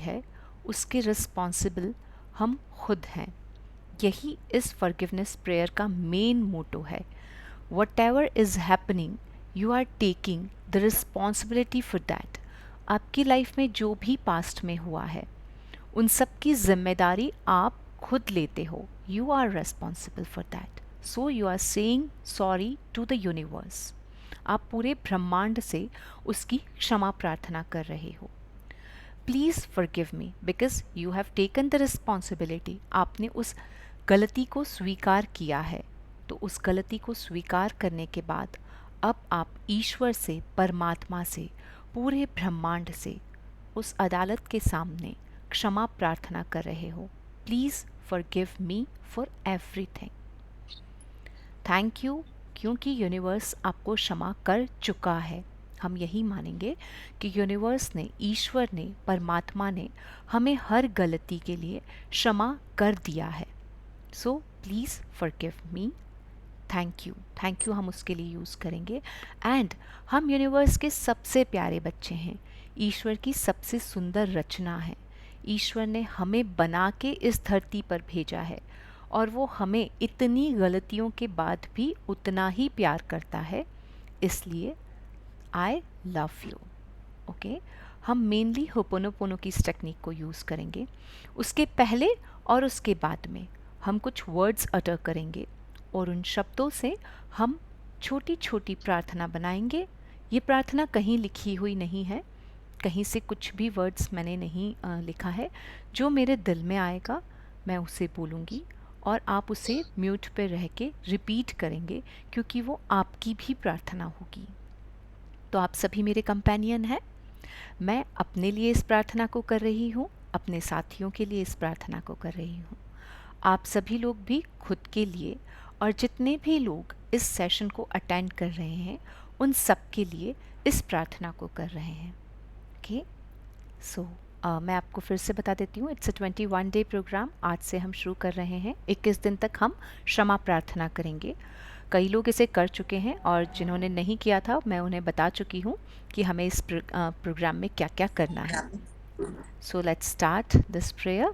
है उसके रिस्पॉन्सिबल हम खुद हैं। यही इस फॉरगिवनेस प्रेयर का मेन मोटो है। Whatever is happening, you are taking the responsibility for that. आपकी लाइफ में जो भी पास्ट में हुआ है उन सब की जिम्मेदारी आप खुद लेते हो। You are responsible for that, so you are saying sorry to the universe. आप पूरे ब्रह्मांड से उसकी क्षमा प्रार्थना कर रहे हो। Please forgive me because you have taken the responsibility. आपने उस गलती को स्वीकार किया है, तो उस गलती को स्वीकार करने के बाद अब आप ईश्वर से, परमात्मा से, पूरे ब्रह्मांड से उस अदालत के सामने क्षमा प्रार्थना कर रहे हो। Please forgive me for everything. Thank you, क्योंकि यूनिवर्स आपको क्षमा कर चुका है। हम यही मानेंगे कि यूनिवर्स ने, ईश्वर ने, परमात्मा ने हमें हर गलती के लिए क्षमा कर दिया है। So please forgive me. Thank you हम उसके लिए यूज़ करेंगे। एंड हम यूनिवर्स के सबसे प्यारे बच्चे हैं, ईश्वर की सबसे सुंदर रचना है। ईश्वर ने हमें बना के इस धरती पर भेजा है और वो हमें इतनी गलतियों के बाद भी उतना ही प्यार करता है। इसलिए आई लव यू। ओके, हम मेनली होपोनोपोनो की इस टेक्निक को यूज़ करेंगे। उसके पहले और उसके बाद में हम कुछ वर्ड्स अटर करेंगे और उन शब्दों से हम छोटी छोटी प्रार्थना बनाएंगे। ये प्रार्थना कहीं लिखी हुई नहीं है, कहीं से कुछ भी वर्ड्स मैंने नहीं लिखा है। जो मेरे दिल में आएगा मैं उसे बोलूँगी और आप उसे म्यूट पे रह के रिपीट करेंगे, क्योंकि वो आपकी भी प्रार्थना होगी। तो आप सभी मेरे कंपेनियन हैं। मैं अपने लिए इस प्रार्थना को कर रही हूँ, अपने साथियों के लिए इस प्रार्थना को कर रही हूँ। आप सभी लोग भी खुद के लिए और जितने भी लोग इस सेशन को अटेंड कर रहे हैं उन सब के लिए इस प्रार्थना को कर रहे हैं। ओके, सो मैं आपको फिर से बता देती हूँ, इट्स अ 21 डे प्रोग्राम। आज से हम शुरू कर रहे हैं। 21 दिन तक हम क्षमा प्रार्थना करेंगे। कई लोग इसे कर चुके हैं और जिन्होंने नहीं किया था मैं उन्हें बता चुकी हूँ कि हमें इस प्रोग्राम में क्या क्या करना है। So let's start this prayer.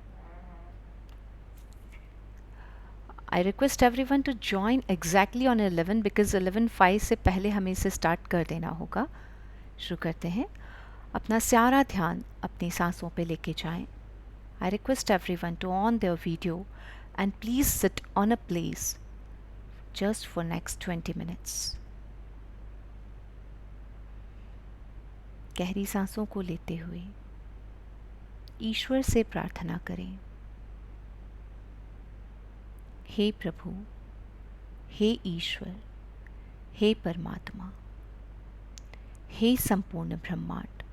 I request every one two join exactly on 11 because 11:05 से पहले हमें इसे स्टार्ट कर देना होगा। शुरू करते हैं। अपना सारा ध्यान अपनी सांसों पे लेके जाएं। I request every one two on their video and please sit on a place just for next 20 minutes. गहरी सांसों को लेते हुए ईश्वर से प्रार्थना करें। हे प्रभु, हे ईश्वर, हे परमात्मा, हे संपूर्ण ब्रह्मांड,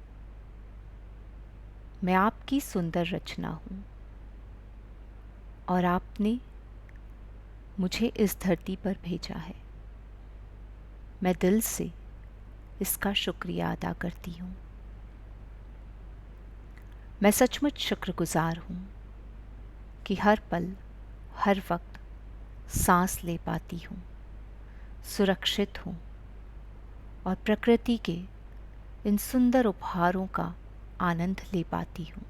मैं आपकी सुंदर रचना हूँ और आपने मुझे इस धरती पर भेजा है। मैं दिल से इसका शुक्रिया अदा करती हूँ। मैं सचमुच शुक्रगुजार हूँ कि हर पल, हर वक्त सांस ले पाती हूँ, सुरक्षित हूँ और प्रकृति के इन सुंदर उपहारों का आनंद ले पाती हूँ।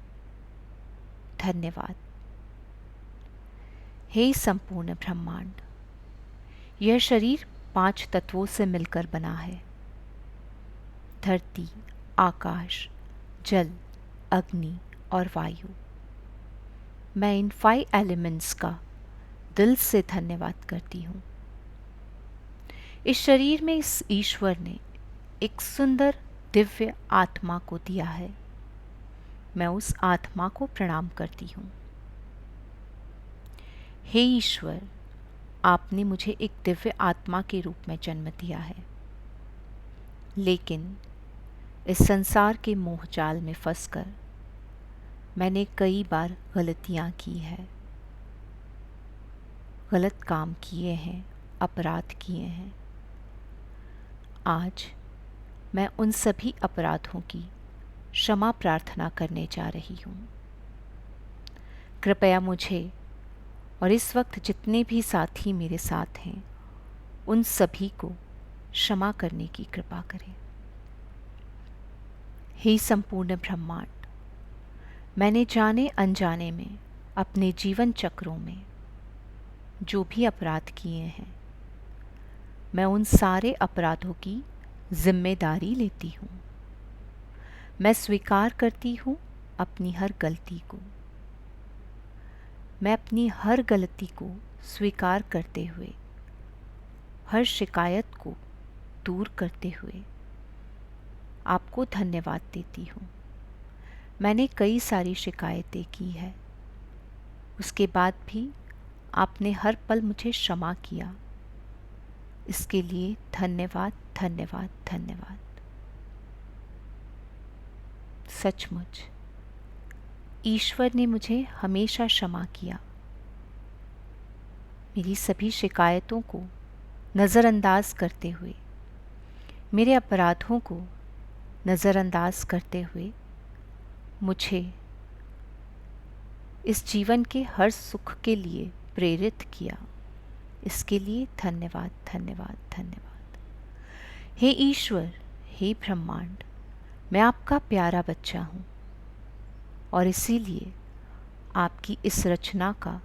धन्यवाद। हे संपूर्ण ब्रह्मांड, यह शरीर 5 तत्वों से मिलकर बना है। धरती, आकाश, जल, अग्नि और वायु। मैं इन 5 एलिमेंट्स का दिल से धन्यवाद करती हूँ। इस शरीर में इस ईश्वर ने एक सुंदर दिव्य आत्मा को दिया है। मैं उस आत्मा को प्रणाम करती हूँ। हे ईश्वर, आपने मुझे एक दिव्य आत्मा के रूप में जन्म दिया है, लेकिन इस संसार के मोह जाल में फंसकर मैंने कई बार गलतियाँ की है, गलत काम किए हैं, अपराध किए हैं। आज मैं उन सभी अपराधों की क्षमा प्रार्थना करने जा रही हूँ। कृपया मुझे और इस वक्त जितने भी साथी मेरे साथ हैं उन सभी को क्षमा करने की कृपा करें। हे संपूर्ण ब्रह्मांड, मैंने जाने अनजाने में अपने जीवन चक्रों में जो भी अपराध किए हैं, मैं उन सारे अपराधों की जिम्मेदारी लेती हूँ। मैं स्वीकार करती हूँ अपनी हर गलती को। मैं अपनी हर गलती को स्वीकार करते हुए, हर शिकायत को दूर करते हुए आपको धन्यवाद देती हूँ। मैंने कई सारी शिकायतें की है, उसके बाद भी आपने हर पल मुझे क्षमा किया। इसके लिए धन्यवाद, धन्यवाद, धन्यवाद। सचमुच ईश्वर ने मुझे हमेशा क्षमा किया। मेरी सभी शिकायतों को नज़रअंदाज करते हुए, मेरे अपराधों को नज़रअंदाज करते हुए मुझे इस जीवन के हर सुख के लिए प्रेरित किया। इसके लिए धन्यवाद, धन्यवाद, धन्यवाद। हे ईश्वर, हे ब्रह्मांड, मैं आपका प्यारा बच्चा हूँ और इसीलिए आपकी इस रचना का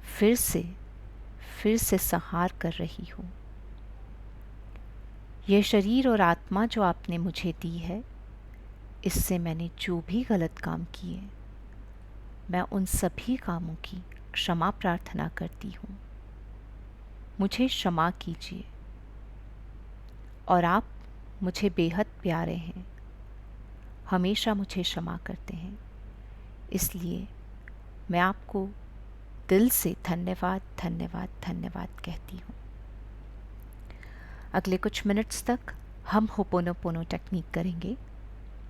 फिर से संहार कर रही हूँ। यह शरीर और आत्मा जो आपने मुझे दी है, इससे मैंने जो भी गलत काम किए, मैं उन सभी कामों की क्षमा प्रार्थना करती हूँ। मुझे क्षमा कीजिए। और आप मुझे बेहद प्यारे हैं, हमेशा मुझे क्षमा करते हैं। इसलिए मैं आपको दिल से धन्यवाद, धन्यवाद, धन्यवाद कहती हूँ। अगले कुछ मिनट्स तक हम होपोनोपोनो टेक्निक करेंगे।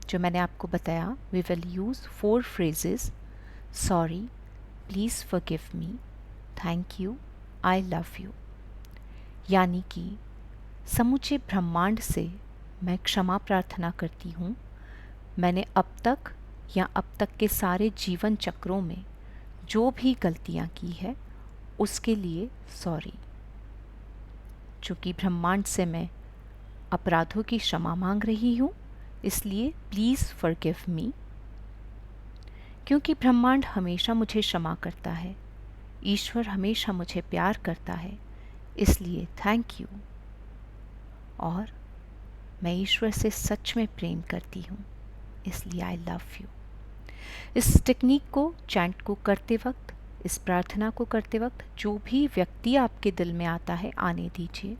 जो मैंने आपको बताया, we will use 4 phrases: sorry, please forgive me, thank you, I love you. यानी कि समूचे ब्रह्मांड से मैं क्षमा प्रार्थना करती हूँ। मैंने अब तक या अब तक के सारे जीवन चक्रों में जो भी गलतियाँ की है, उसके लिए सॉरी। चूँकि ब्रह्मांड से मैं अपराधों की क्षमा मांग रही हूँ, इसलिए प्लीज़ फॉरगिव मी। क्योंकि ब्रह्मांड हमेशा मुझे क्षमा करता है, ईश्वर हमेशा मुझे प्यार करता है, इसलिए थैंक यू। और मैं ईश्वर से सच में प्रेम करती हूँ, इसलिए आई लव यू। इस टेक्निक को, चैंट को करते वक्त, इस प्रार्थना को करते वक्त जो भी व्यक्ति आपके दिल में आता है, आने दीजिए।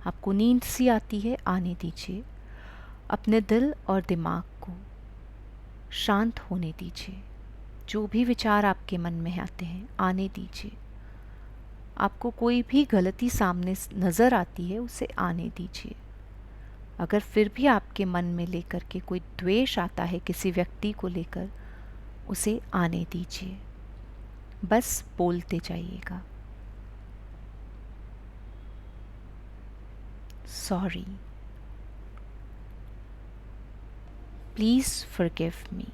आपको नींद सी आती है, आने दीजिए। अपने दिल और दिमाग को शांत होने दीजिए। जो भी विचार आपके मन में आते हैं, आने दीजिए। आपको कोई भी गलती सामने नज़र आती है, उसे आने दीजिए। अगर फिर भी आपके मन में लेकर के कोई द्वेष आता है किसी व्यक्ति को लेकर, उसे आने दीजिए। बस बोलते जाइएगा, sorry, please forgive me,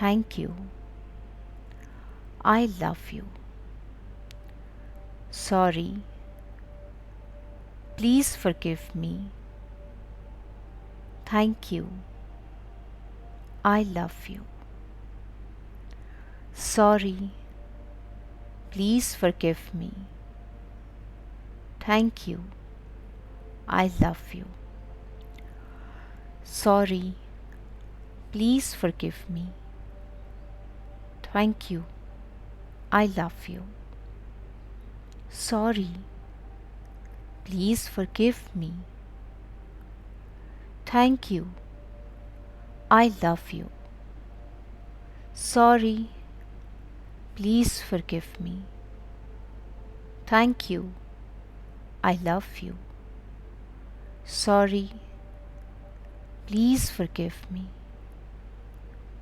thank you, I love you, sorry, please forgive me, thank you, I love you, sorry, please forgive me, thank you, I love you, sorry, please forgive me, thank you, I love you, sorry, please forgive me, thank you, I love you, sorry, please forgive me, thank you, I love you, sorry, please forgive me,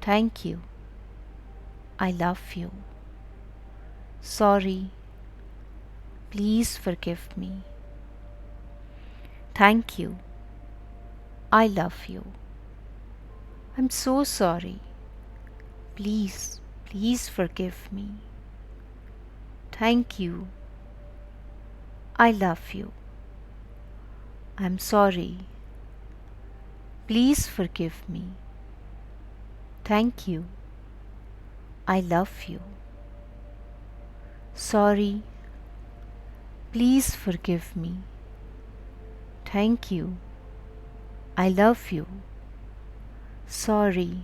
thank you, I love you, sorry, please forgive me, thank you, I love you, I'm so sorry. Please forgive me. Thank you. I love you. I'm sorry. Please forgive me. Thank you. I love you. Sorry. Please forgive me. Thank you. I love you. Sorry.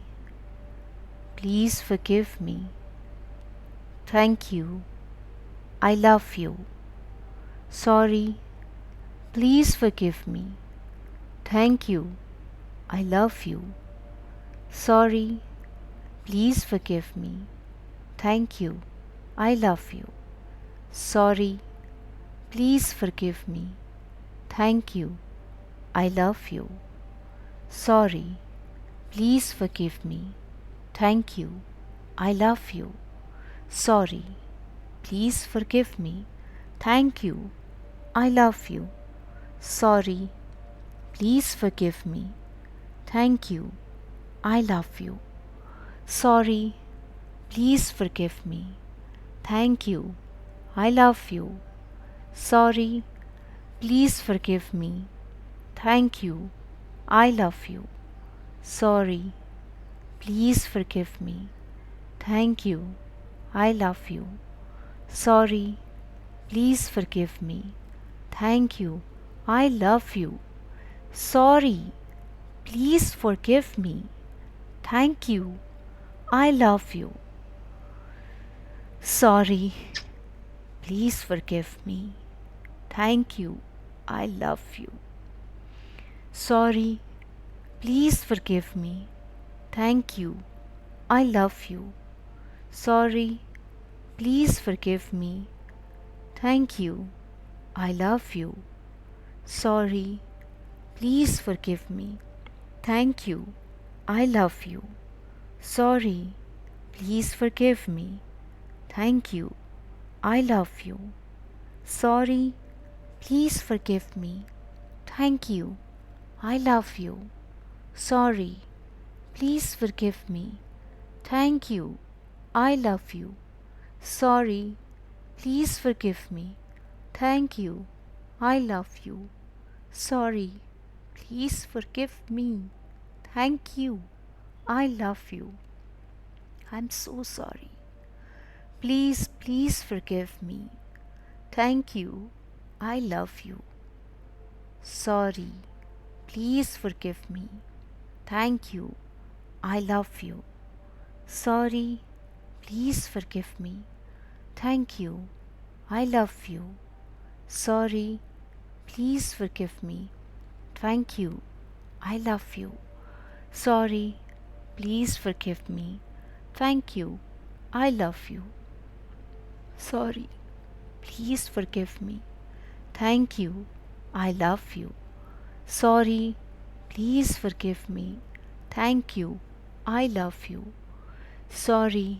Please forgive me. Thank you. I love you. Sorry. Please forgive me. Thank you. I love you. Sorry. Please forgive me. Thank you. I love you. Sorry. Please forgive me. Thank you. I love you. Sorry. Please forgive me. Thank you. I love you. Sorry. Please forgive me. Thank you. I love you. Sorry. Please forgive me. Thank you. I love you. Sorry. Please forgive me. Thank you. I love you. Sorry. Please forgive me. Thank you. I love you. Sorry. Please forgive me. Thank you. I love you. Sorry. Please forgive me. Thank you. I love you. Sorry. Please forgive me. Thank you. I love you. Sorry. Please forgive me. Thank you. I love you. Sorry. Please forgive me. Thank you. I love you. Sorry. Please forgive me. Thank you. I love you. Sorry. Please forgive me. Thank you. I love you. Sorry. Please forgive me. Thank you. I love you. Sorry. Please forgive me. Thank you. I love you. Sorry. Please forgive me. Thank you. I love you. Sorry. Please forgive me. Thank you. I love you. Sorry. Please forgive me. Thank you. I love you. I'm so sorry. Please forgive me. Thank you. I love you. Sorry. Please forgive me. Thank you. I love you. Sorry. Please forgive me. Thank you. I love you. Sorry. Please forgive me. Thank you. I love you. Sorry. Please forgive me. Thank you. I love you. Sorry. Please forgive me. Thank you. I love you. Sorry. Please forgive me. Thank you. I love you. Sorry.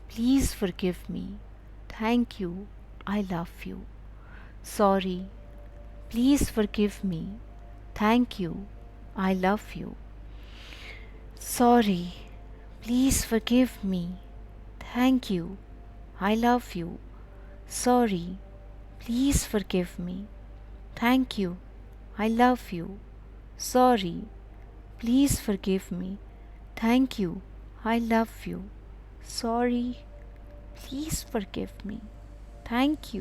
Please forgive me. Thank you. I love you. Sorry. Please forgive me. Thank you. I love you. Sorry. Please forgive me. Thank you. I love you. Sorry. Please forgive me. Thank you. I love you. Sorry. Please forgive me. Thank you. I love you. Sorry. Please forgive me. Thank you.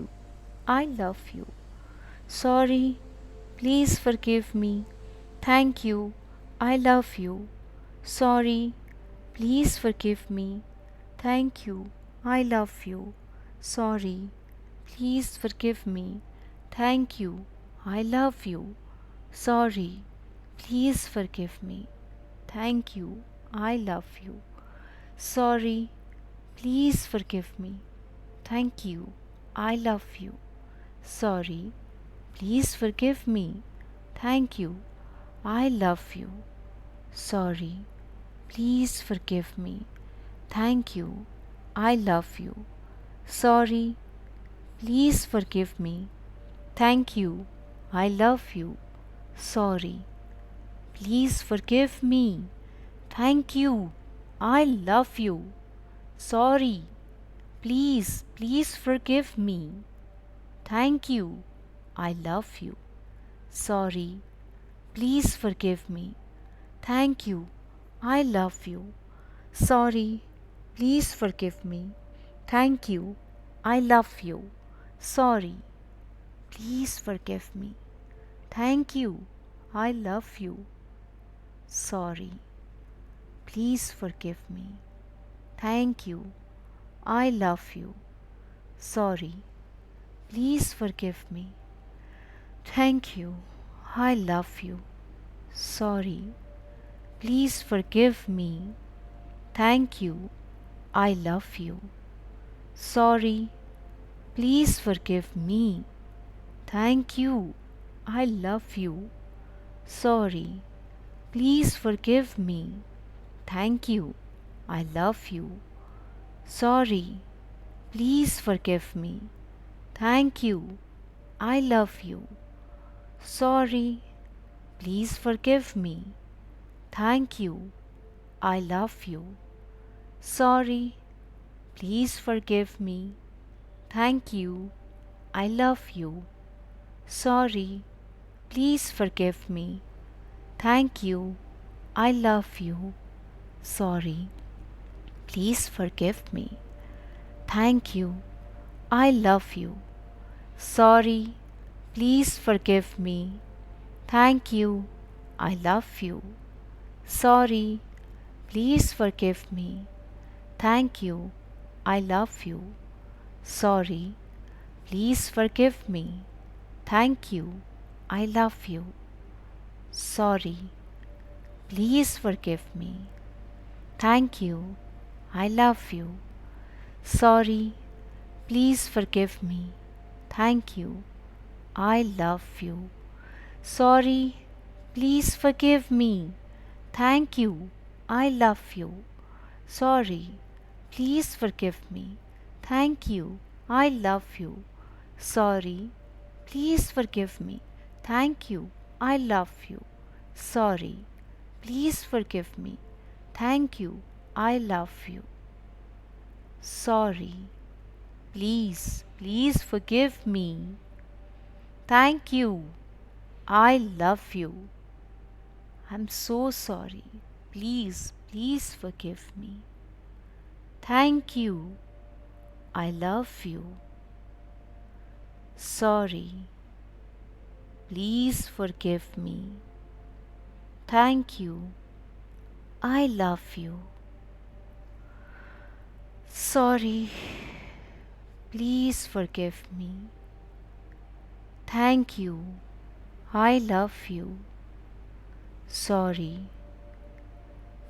I love you. Sorry. Please forgive me. Thank you. I love you. Sorry. Please forgive me. Thank you. I love you. Sorry. Please forgive me. Thank you. I love you. Sorry. Please forgive me. Thank you. I love you. Sorry. Please forgive me. Thank you. I love you. Sorry. Please forgive me. Thank you. I love you. Sorry. Please forgive me. Thank you. I love you. Sorry. Please forgive me. Thank you. I love you. Sorry. Please forgive me. Thank you. I love you. Sorry. Please forgive me. Thank you. I love you. Sorry. Please forgive me. Thank you. I love you. Sorry, please forgive me. Thank you, I love you. Sorry, please forgive me. Thank you, I love you. Sorry, please forgive me. Thank you, I love you. Sorry, please forgive me. Thank you, I love you. Sorry, please forgive me. Thank you, I love you. Sorry, please forgive me. Thank you, I love you. Sorry, please forgive me. Thank you, I love you. Sorry, please forgive me. Thank you, I love you. Sorry, please forgive me. Thank you, I love you. Sorry, please forgive me. Thank you, I love you. Sorry, please forgive me. Thank you, I love you. Sorry, please forgive me. Thank you, I love you. Sorry, please forgive me. Thank you, I love you. Sorry, please forgive me. Thank you, I love you. Sorry, please forgive me. Thank you, I love you. Sorry, please forgive me. Thank you, I love you. Sorry, please forgive me. Thank you, I love you. Sorry, please forgive me. Thank you, I love you. Sorry, please forgive me. Thank you, I love you. Sorry, please forgive me. Thank you, I love you. Sorry, please forgive me. Thank you, I love you. Sorry, please forgive me. Thank you, I love you. I'm so sorry. Please forgive me. Thank you, I love you. Sorry, please forgive me. Thank you, I love you. Sorry, please forgive me. Thank you, I love you. Sorry,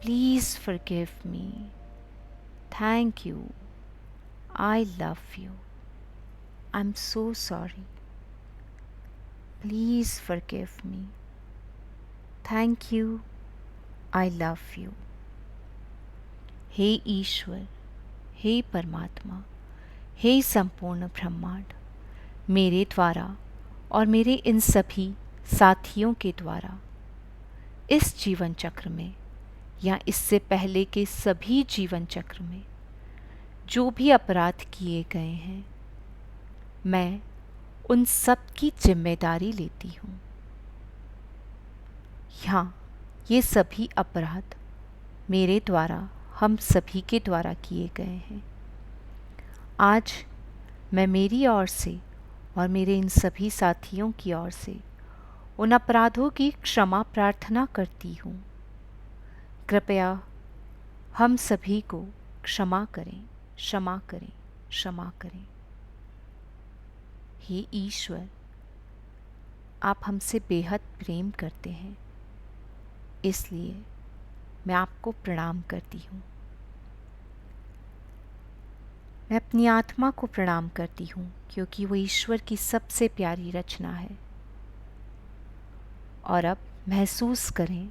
please forgive me. Thank you, I love you. I'm so sorry. Please forgive me. Thank you, I love you. हे ईश्वर, हे परमात्मा, हे संपूर्ण ब्रह्मांड, मेरे द्वारा और मेरे इन सभी साथियों के द्वारा इस जीवन चक्र में या इससे पहले के सभी जीवन चक्र में जो भी अपराध किए गए हैं, मैं उन सब की जिम्मेदारी लेती हूँ। हाँ, ये सभी अपराध मेरे द्वारा, हम सभी के द्वारा किए गए हैं। आज मैं मेरी ओर से और मेरे इन सभी साथियों की ओर से उन अपराधों की क्षमा प्रार्थना करती हूँ। कृपया हम सभी को क्षमा करें, क्षमा करें, क्षमा करें। हे ईश्वर, आप हमसे बेहद प्रेम करते हैं, इसलिए मैं आपको प्रणाम करती हूँ। मैं अपनी आत्मा को प्रणाम करती हूँ क्योंकि वो ईश्वर की सबसे प्यारी रचना है। और अब महसूस करें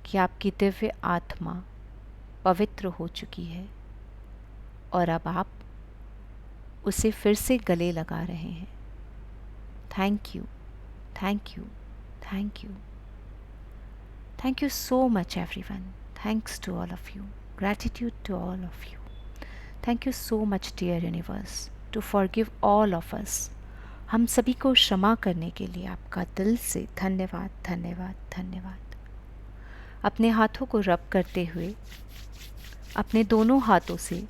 कि आपकी दिव्य आत्मा पवित्र हो चुकी है और अब आप उसे फिर से गले लगा रहे हैं। Thank you, thank you, thank you. Thank you so much everyone. Thanks to all of you. Gratitude to all of you. Thank you so much dear universe to forgive all of us. हम सभी को क्षमा करने के लिए आपका दिल से धन्यवाद, धन्यवाद, धन्यवाद। अपने हाथों को रब करते हुए अपने दोनों हाथों से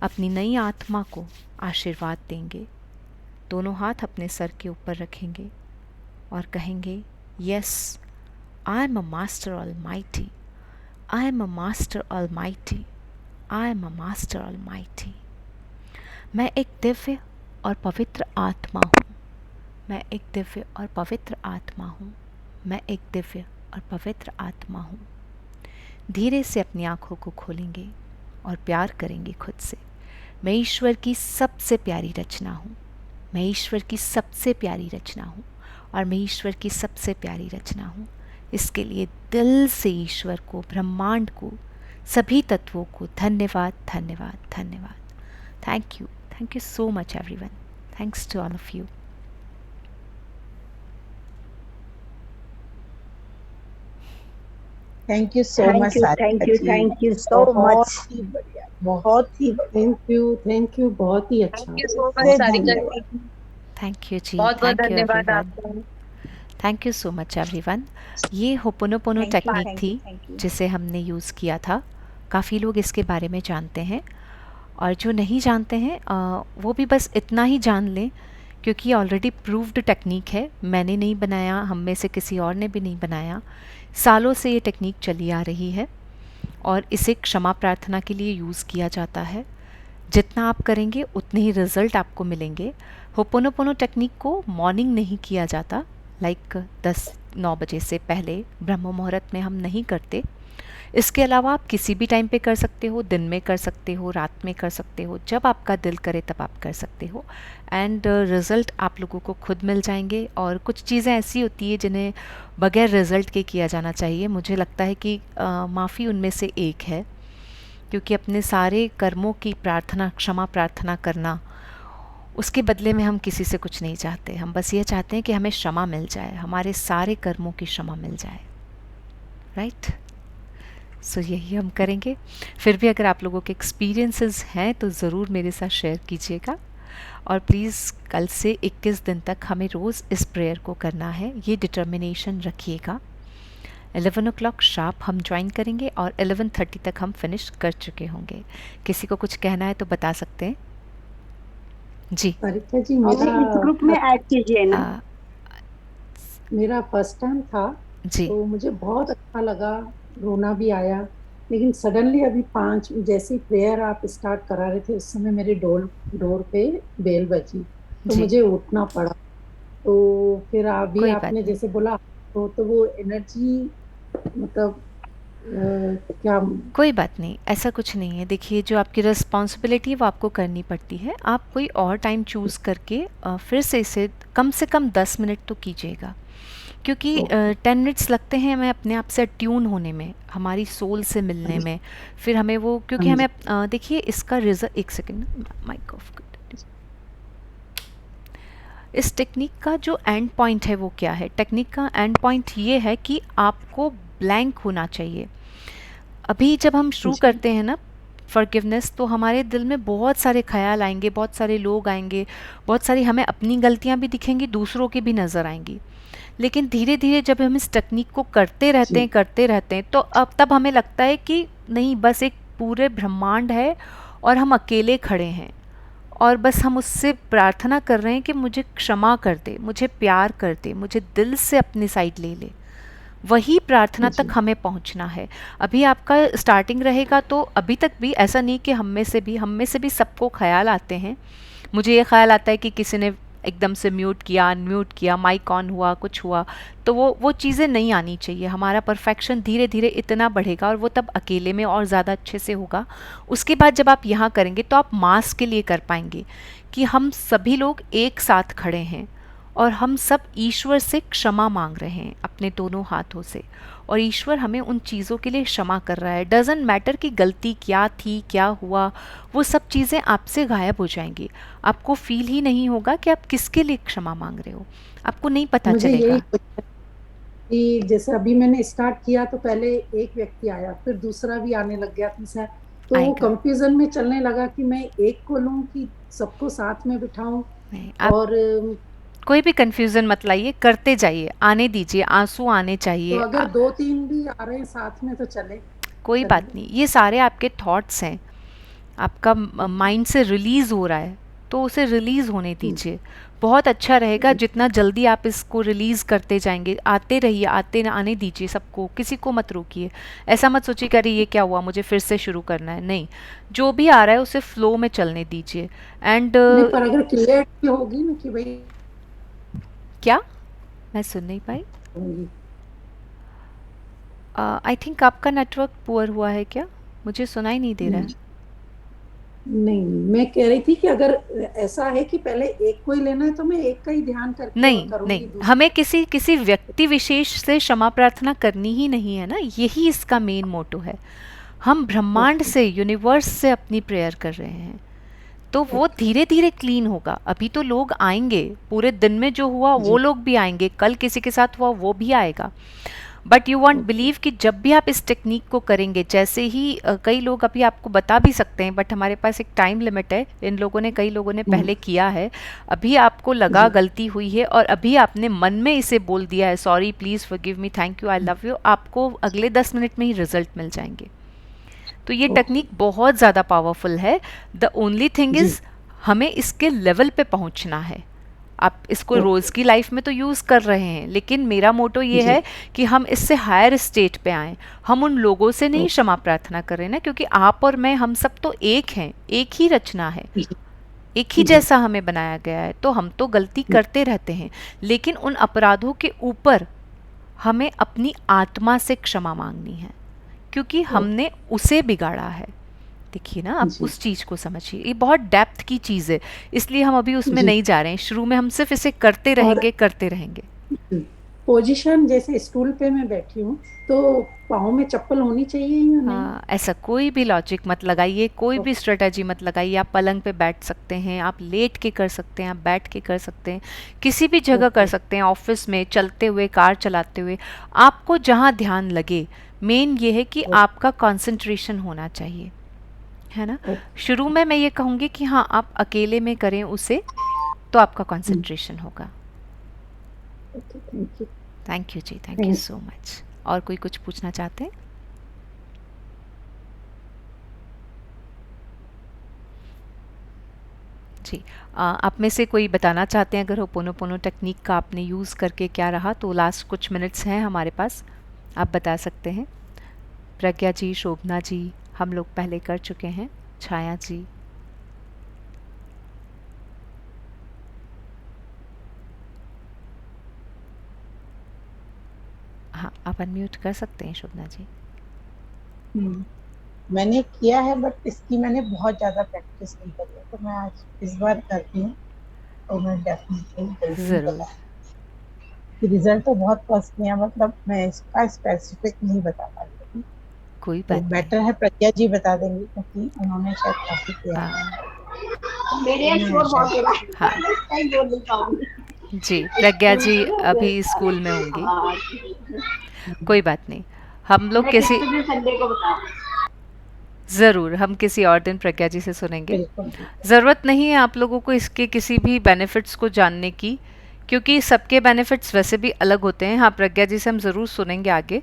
अपनी नई आत्मा को आशीर्वाद देंगे। दोनों हाथ अपने सर के ऊपर रखेंगे और कहेंगे, yes, I am a master almighty, I am a master almighty, I am a master almighty. मैं एक दिव्य और पवित्र आत्मा हूँ। मैं एक दिव्य और पवित्र आत्मा हूँ। मैं एक दिव्य और पवित्र आत्मा हूँ। धीरे से अपनी आँखों को खोलेंगे और प्यार करेंगे खुद से। मैं ईश्वर की सबसे प्यारी रचना हूँ। मैं ईश्वर की सबसे प्यारी रचना हूँ और मैं ईश्वर की सबसे प्यारी रचना हूँ। इसके लिए दिल से ईश्वर को, ब्रह्मांड को, सभी तत्वों को धन्यवाद, धन्यवाद, धन्यवाद। Thank you so much everyone. Thanks to all of you. Thank you so much Sarika ji, thank you so बहुत मच। ही बढ़िया, बहुत ही बढ़िया। थैंक यू, बहुत ही अच्छा। थैंक यू सो मच बहुत सारिका धन्यवाद। जी, थैंक यू जी, बहुत बहुत थैंक यू धन्यवाद एवरीवन। आपका। Thank you so much everyone. ये Ho'oponopono thank you, technique thank थी यू, थैंक यू। जिसे हमने यूज़ किया था। काफ़ी लोग इसके बारे में जानते हैं और जो नहीं जानते हैं वो भी बस इतना ही जान लें, क्योंकि ऑलरेडी प्रूव्ड टेक्निक है। मैंने नहीं बनाया, हम में से किसी और ने भी नहीं बनाया। सालों से ये टेक्निक चली आ रही है और इसे क्षमा प्रार्थना के लिए यूज़ किया जाता है। जितना आप करेंगे उतने ही रिज़ल्ट आपको मिलेंगे। होपोनोपोनो टेक्निक को मॉर्निंग नहीं किया जाता, लाइक 10-9 बजे से पहले ब्रह्म मुहूर्त में हम नहीं करते। इसके अलावा आप किसी भी टाइम पे कर सकते हो, दिन में कर सकते हो, रात में कर सकते हो, जब आपका दिल करे तब आप कर सकते हो। एंड रिज़ल्ट आप लोगों को खुद मिल जाएंगे। और कुछ चीज़ें ऐसी होती है जिन्हें बगैर रिज़ल्ट के किया जाना चाहिए। मुझे लगता है कि माफ़ी उनमें से एक है, क्योंकि अपने सारे कर्मों की प्रार्थना, क्षमा प्रार्थना करना, उसके बदले में हम किसी से कुछ नहीं चाहते। हम बस ये चाहते हैं कि हमें क्षमा मिल जाए, हमारे सारे कर्मों की क्षमा मिल जाए। राइट? सो यही हम करेंगे। फिर भी अगर आप लोगों के एक्सपीरियंसेस हैं तो ज़रूर मेरे साथ शेयर कीजिएगा। और प्लीज़ कल से 21 दिन तक हमें रोज़ इस प्रेयर को करना है, ये डिटर्मिनेशन रखिएगा। 11 o'clock शार्प हम ज्वाइन करेंगे और 11:30 तक हम फिनिश कर चुके होंगे। किसी को कुछ कहना है तो बता सकते हैं जी। सारिका जी, हमें इस ग्रुप में ऐड कीजिए ना। मेरा फर्स्ट टाइम था, जी तो मुझे बहुत अच्छा लगा, रोना भी आया। लेकिन सडनली अभी 5 जैसी प्रेयर आप स्टार्ट करा रहे थे, उस समय मेरे डोर पे बेल बजी, तो जी, मुझे उठना पड़ा। तो फिर अभी कोई आपने बात नहीं, जैसे बोला, तो वो एनर्जी, मतलब क्या। कोई बात नहीं, ऐसा कुछ नहीं है। देखिए, जो आपकी रिस्पॉन्सिबिलिटी है वो आपको करनी पड़ती है। आप कोई और टाइम चूज़ करके फिर से इसे कम 10 मिनट तो कीजिएगा, क्योंकि 10 मिनट्स लगते हैं हमें अपने आप से ट्यून होने में, हमारी सोल से मिलने में। फिर हमें वो, क्योंकि हमें देखिए इसका रिजल्ट, एक सेकेंड, माइक ऑफ कर देती हूँ। इस टेक्निक का जो एंड पॉइंट है वो क्या है? टेक्निक का एंड पॉइंट ये है कि आपको ब्लैंक होना चाहिए। अभी जब हम शुरू करते हैं ना फॉरगिवनेस, तो हमारे दिल में बहुत सारे ख्याल आएंगे, बहुत सारे लोग आएंगे, बहुत सारी हमें अपनी गलतियां भी दिखेंगी, दूसरों की भी नज़र आएंगी। लेकिन धीरे धीरे जब हम इस टेक्निक को करते रहते हैं तो अब तब हमें लगता है कि नहीं, बस एक पूरे ब्रह्मांड है और हम अकेले खड़े हैं और बस हम उससे प्रार्थना कर रहे हैं कि मुझे क्षमा कर दे, मुझे प्यार कर दे, मुझे दिल से अपनी साइड ले ले। वही प्रार्थना तक हमें पहुंचना है। अभी आपका स्टार्टिंग रहेगा, तो अभी तक भी ऐसा नहीं कि हम में से भी सबको ख्याल आते हैं। मुझे ये ख्याल आता है कि किसी ने एकदम से म्यूट किया, अनम्यूट किया, माइक ऑन हुआ, कुछ हुआ, तो वो चीज़ें नहीं आनी चाहिए। हमारा परफेक्शन धीरे धीरे इतना बढ़ेगा और वो तब अकेले में और ज़्यादा अच्छे से होगा। उसके बाद जब आप यहाँ करेंगे तो आप मास के लिए कर पाएंगे कि हम सभी लोग एक साथ खड़े हैं और हम सब ईश्वर से क्षमा मांग रहे हैं अपने दोनों हाथों से, और ईश्वर हमें उन चीज़ों के लिए क्षमा कर रहा है। डजेंट मैटर कि गलती क्या थी, क्या हुआ, वो सब चीज़ें आपसे गायब हो जाएंगी। आपको फील ही नहीं होगा कि आप किसके लिए क्षमा मांग रहे हो, आपको नहीं पता मुझे चलेगा। यही कि जैसे अभी मैंने स्टार्ट किया तो पहले एक व्यक्ति आया, फिर दूसरा भी आने लग गया, तीसरा, तो वो आएगा कंफ्यूजन में चलने लगा कि मैं एक को लूं कि सबको साथ में बिठाऊं। नहीं, आप और कोई भी कंफ्यूजन मत लाइए, करते जाइए, आने दीजिए, आंसू आने तो चाहिए। अगर 2-3 भी आ रहे हैं साथ में तो चले। कोई चलिए। बात नहीं, ये सारे आपके थॉट्स हैं, आपका माइंड से रिलीज हो रहा है, तो उसे रिलीज होने दीजिए। बहुत अच्छा रहेगा जितना जल्दी आप इसको रिलीज करते जाएंगे। आते रहिए, आने दीजिए सबको, किसी को मत रोकिए। ऐसा मत सोचिए कि अरे ये क्या हुआ, मुझे फिर से शुरू करना है। नहीं, जो भी आ रहा है उसे फ्लो में चलने दीजिए। एंड नहीं, पर अगर क्लियरिटी होगी ना कि भाई क्या, मैं सुन नहीं पाई। होंगी। आई थिंक आपका नेटवर्क पुअर हुआ है क्या, मुझे सुनाई नहीं दे रहा है। नहीं, मैं कह रही थी कि अगर ऐसा है कि पहले एक को ही लेना है तो मैं एक का ही ध्यान करके नहीं करूंगी। नहीं, हमें किसी किसी व्यक्ति विशेष से क्षमा प्रार्थना करनी ही नहीं है ना, यही इसका मेन मोटो है। हम ब्रह्मांड से, यूनिवर्स से अपनी प्रेयर कर रहे हैं, तो वो धीरे धीरे क्लीन होगा। अभी तो लोग आएंगे, पूरे दिन में जो हुआ वो लोग भी आएंगे, कल किसी के साथ हुआ वो भी आएगा। बट यू वॉन्ट बिलीव कि जब भी आप इस टेक्निक को करेंगे, जैसे ही कई लोग अभी आपको बता भी सकते हैं, बट हमारे पास एक टाइम लिमिट है। इन लोगों ने, कई लोगों ने पहले किया है, अभी आपको लगा गलती हुई है और अभी आपने मन में इसे बोल दिया है, sorry, please forgive me, thank you, I love you, आपको अगले 10 मिनट में ही रिजल्ट मिल जाएंगे। तो ये टेक्निक बहुत ज़्यादा पावरफुल है। द ओनली थिंग इज़ हमें इसके लेवल पे पहुंचना है। आप इसको रोज़ की लाइफ में तो यूज़ कर रहे हैं, लेकिन मेरा मोटो ये है कि हम इससे हायर स्टेट पे आएँ। हम उन लोगों से नहीं क्षमा प्रार्थना कर रहे ना, क्योंकि आप और मैं, हम सब तो एक हैं, एक ही रचना है, एक ही जैसा हमें बनाया गया है। तो हम तो गलती करते रहते हैं, लेकिन उन अपराधों के ऊपर हमें अपनी आत्मा से क्षमा मांगनी है, क्योंकि हमने उसे बिगाड़ा है। देखिए ना, आप उस चीज़ को समझिए, ये बहुत डेप्थ की चीज़ है, इसलिए हम अभी उसमें नहीं जा रहे हैं। शुरू में हम सिर्फ इसे करते रहेंगे, करते रहेंगे। पोजीशन जैसे स्टूल पे मैं बैठी हूँ, तो पाँव में चप्पल होनी चाहिए या नहीं? हाँ, ऐसा कोई भी लॉजिक मत लगाइए, कोई भी स्ट्रेटजी मत लगाइए। आप पलंग पे बैठ सकते हैं, आप लेट के कर सकते हैं, आप बैठ के कर सकते हैं, किसी भी जगह कर सकते हैं, ऑफिस में, चलते हुए, कार चलाते हुए, आपको जहाँ ध्यान लगे। मेन ये है कि आपका कंसंट्रेशन होना चाहिए, है ना। शुरू में मैं ये कहूँगी कि हाँ, आप अकेले में करें उसे, तो आपका कंसंट्रेशन होगा। Thank you ji, thank you so much. और कोई कुछ पूछना चाहते हैं? जी, आप में से कोई बताना चाहते हैं अगर होपोनोपोनो टेक्निक का आपने यूज़ करके क्या रहा? तो लास्ट कुछ मिनट्स हैं हमारे पास, आप बता सकते हैं। प्रज्ञा जी, शोभना जी, हम लोग पहले कर चुके हैं, छाया जी। हाँ, आप अनम्यूट कर सकते हैं शोभना जी। मैंने किया है, बट इसकी मैंने बहुत ज्यादा प्रैक्टिस नहीं करी है, तो मैं आज इस बार करती हूँ, तो मैं डेफिनेटली ज़रूर। रिजल्ट तो बहुत फर्स्ट में है, मतलब मैं इसका स्पेसिफिक नहीं बता पा रही, कोई तो बात नहीं। बेटर है प्रज्ञा जी बता देंगी, क्योंकि उन्होंने शायद काफी किया है। हाँ जी, प्रज्ञा जी अभी स्कूल में होंगी, कोई बात नहीं। हम लोग किसी ज़रूर, हम किसी और दिन प्रज्ञा जी से सुनेंगे। ज़रूरत नहीं है आप लोगों को इसके किसी भी बेनिफिट्स को जानने की, क्योंकि सबके बेनिफिट्स वैसे भी अलग होते हैं। हाँ, प्रज्ञा जी से हम ज़रूर सुनेंगे आगे,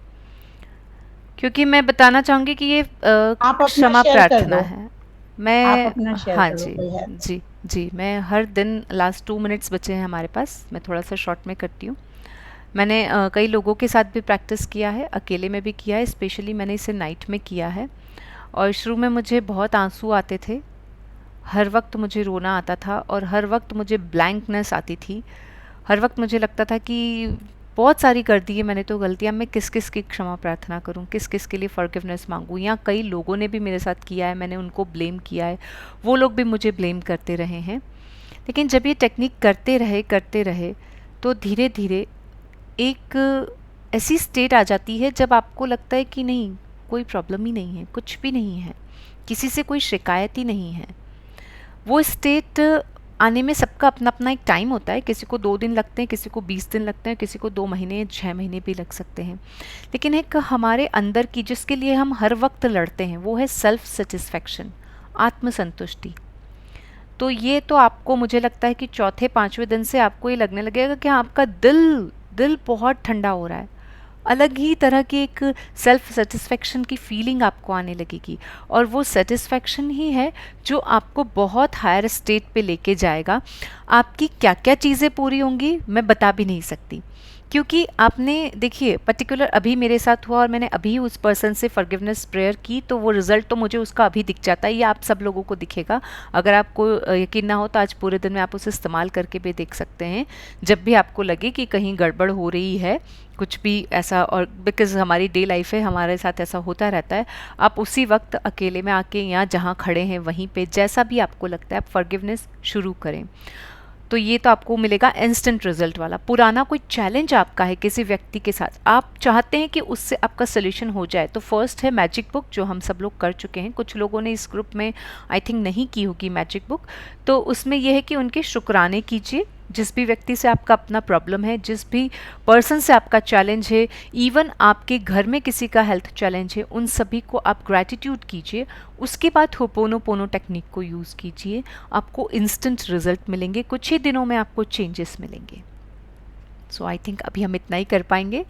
क्योंकि मैं बताना चाहूँगी कि ये क्षमा प्रार्थना है। मैं, हाँ जी जी जी, मैं हर दिन, लास्ट 2 मिनट्स बचे हैं हमारे पास, मैं थोड़ा सा शॉर्ट में करती हूँ। मैंने कई लोगों के साथ भी प्रैक्टिस किया है, अकेले में भी किया है, स्पेशली मैंने इसे नाइट में किया है। और शुरू में मुझे बहुत आंसू आते थे, हर वक्त मुझे रोना आता था, और हर वक्त मुझे ब्लैंकनेस आती थी। हर वक्त मुझे लगता था कि बहुत सारी कर दी है मैंने तो गलतियाँ, मैं किस किस की क्षमा प्रार्थना करूँ, किस किस के लिए फॉरगिवनेस मांगूँ। या कई लोगों ने भी मेरे साथ किया है, मैंने उनको ब्लेम किया है, वो लोग भी मुझे ब्लेम करते रहे हैं। लेकिन जब ये टेक्निक करते रहे तो धीरे धीरे एक ऐसी स्टेट आ जाती है जब आपको लगता है कि नहीं, कोई प्रॉब्लम ही नहीं है, कुछ भी नहीं है, किसी से कोई शिकायत ही नहीं है। वो स्टेट आने में सबका अपना अपना एक टाइम होता है, किसी को 2 दिन लगते हैं, किसी को 20 दिन लगते हैं, किसी को 2 महीने, 6 महीने भी लग सकते हैं। लेकिन एक हमारे अंदर की, जिसके लिए हम हर वक्त लड़ते हैं, वो है सेल्फ सेटिस्फैक्शन, आत्मसंतुष्टि। तो ये तो आपको, मुझे लगता है कि चौथे 5वें दिन से आपको ये लगने लगेगा कि आपका दिल बहुत ठंडा हो रहा है, अलग ही तरह की एक सेल्फ सेटिस्फेक्शन की फीलिंग आपको आने लगेगी, और वो सेटिस्फेक्शन ही है जो आपको बहुत हायर स्टेट पे लेके जाएगा। आपकी क्या क्या चीज़ें पूरी होंगी मैं बता भी नहीं सकती, क्योंकि आपने देखिए पर्टिकुलर अभी मेरे साथ हुआ और मैंने अभी उस पर्सन से फॉरगिवनेस प्रेयर की, तो वो रिजल्ट तो मुझे उसका अभी दिख जाता है, ये आप सब लोगों को दिखेगा। अगर आपको यकीन ना हो तो आज पूरे दिन में आप उसे इस्तेमाल करके भी देख सकते हैं, जब भी आपको लगे कि कहीं गड़बड़ हो रही है कुछ भी ऐसा, और बिकॉज़ हमारी डे लाइफ है, हमारे साथ ऐसा होता रहता है। आप उसी वक्त अकेले में आके या जहाँ खड़े हैं वहीं पे जैसा भी आपको लगता है आप फॉरगिवनेस शुरू करें, तो ये तो आपको मिलेगा इंस्टेंट रिजल्ट वाला। पुराना कोई चैलेंज आपका है किसी व्यक्ति के साथ, आप चाहते हैं कि उससे आपका सोल्यूशन हो जाए, तो फर्स्ट है मैजिक बुक, जो हम सब लोग कर चुके हैं। कुछ लोगों ने इस ग्रुप में आई थिंक नहीं की होगी मैजिक बुक, तो उसमें यह है कि उनके शुक्राने कीजिए जिस भी व्यक्ति से आपका अपना प्रॉब्लम है, जिस भी पर्सन से आपका चैलेंज है, इवन आपके घर में किसी का हेल्थ चैलेंज है, उन सभी को आप ग्रैटिट्यूड कीजिए। उसके बाद होपोनोपोनो टेक्निक को यूज़ कीजिए, आपको इंस्टेंट रिजल्ट मिलेंगे, कुछ ही दिनों में आपको चेंजेस मिलेंगे। सो आई थिंक अभी हम इतना ही कर पाएंगे।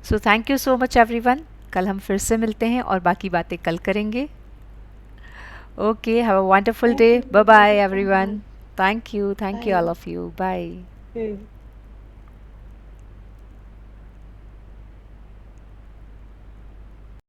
So thank you so much everyone, कल हम फिर से मिलते हैं और बाकी बातें कल करेंगे। Okay, have a wonderful day, bye bye everyone. Thank you all of you, bye. Bye.